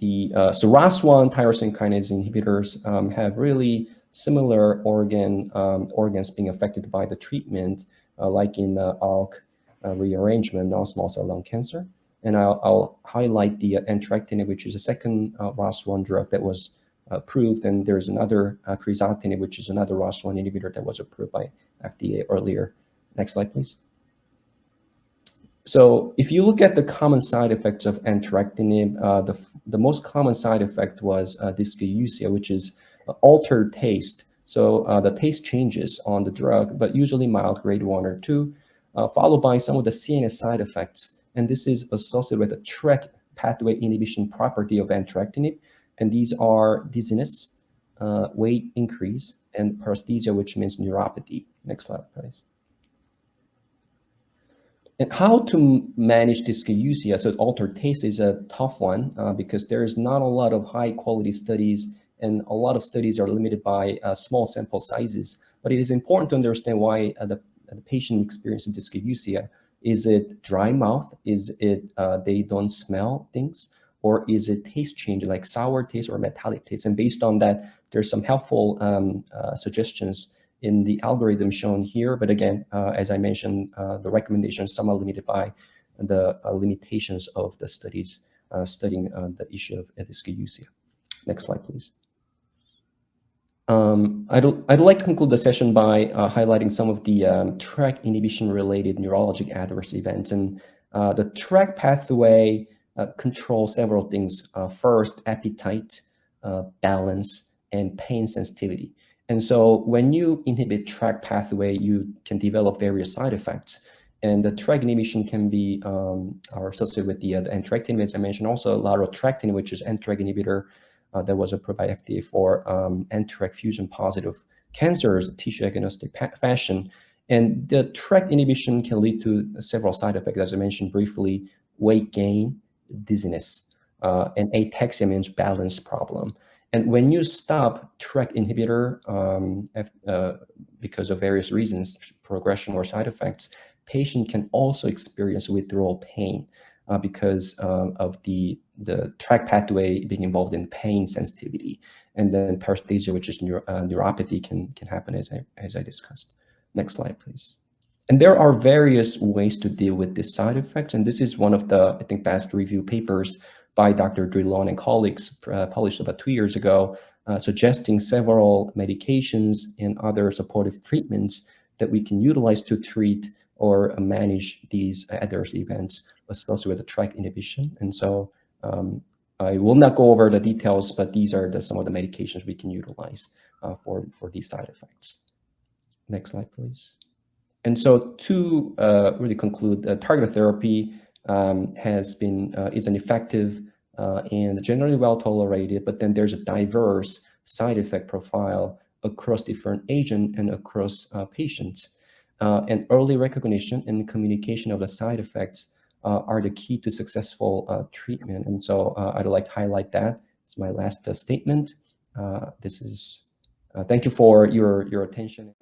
So ROS1 tyrosine kinase inhibitors have really similar organs being affected by the treatment, like in ALK rearrangement, non-small cell lung cancer. And I'll highlight the entrectinib, which is a second ROS1 drug that was approved, and there's another crizotinib, which is another ROS1 inhibitor that was approved by FDA earlier. Next slide, please. So if you look at the common side effects of entrectinib, the most common side effect was dysgeusia, which is altered taste. So the taste changes on the drug, but usually mild, grade 1 or 2, followed by some of the CNS side effects. And this is associated with the TRK pathway inhibition property of entrectinib. And these are dizziness, weight increase, and paresthesia, which means neuropathy. Next slide, please. And how to manage dysgeusia, so altered taste, is a tough one because there is not a lot of high quality studies, and a lot of studies are limited by small sample sizes. But it is important to understand why the patient experiences dysgeusia. Is it dry mouth? Is it they don't smell things? Or is it taste change, like sour taste or metallic taste? And based on that, there's some helpful suggestions in the algorithm shown here. But again, as I mentioned, the recommendations are somewhat limited by the limitations of the studies studying the issue of dysgeusia. Next slide, please. I'd like to conclude the session by highlighting some of the TRK inhibition-related neurologic adverse events. And the TRK pathway controls several things. First, appetite, balance, and pain sensitivity. And so when you inhibit TRK pathway, you can develop various side effects. And the TRK inhibition can be are associated with the entrectinib, as I mentioned, also larotrectinib, which is NTRK inhibitor that was approved by FDA for NTRK fusion positive cancers, tissue agnostic fashion. And the TRK inhibition can lead to several side effects, as I mentioned briefly: weight gain, dizziness, and ataxia means balance problem. And when you stop TRK inhibitor because of various reasons, progression or side effects, patient can also experience withdrawal pain because of the TRK pathway being involved in pain sensitivity. And then paresthesia, which is neuropathy, can happen as I discussed. Next slide, please. And there are various ways to deal with this side effect. And this is one of the, I think, best review papers by Dr. Drillon and colleagues published about 2 years ago, suggesting several medications and other supportive treatments that we can utilize to treat or manage these adverse events associated with the TRK inhibition. And so I will not go over the details, but these are some of the medications we can utilize for these side effects. Next slide, please. And so to really conclude, targeted therapy is an effective and generally well tolerated, but then there's a diverse side effect profile across different agents and across patients. And early recognition and communication of the side effects are the key to successful treatment. And so I'd like to highlight that. It's my last statement. Thank you for your attention.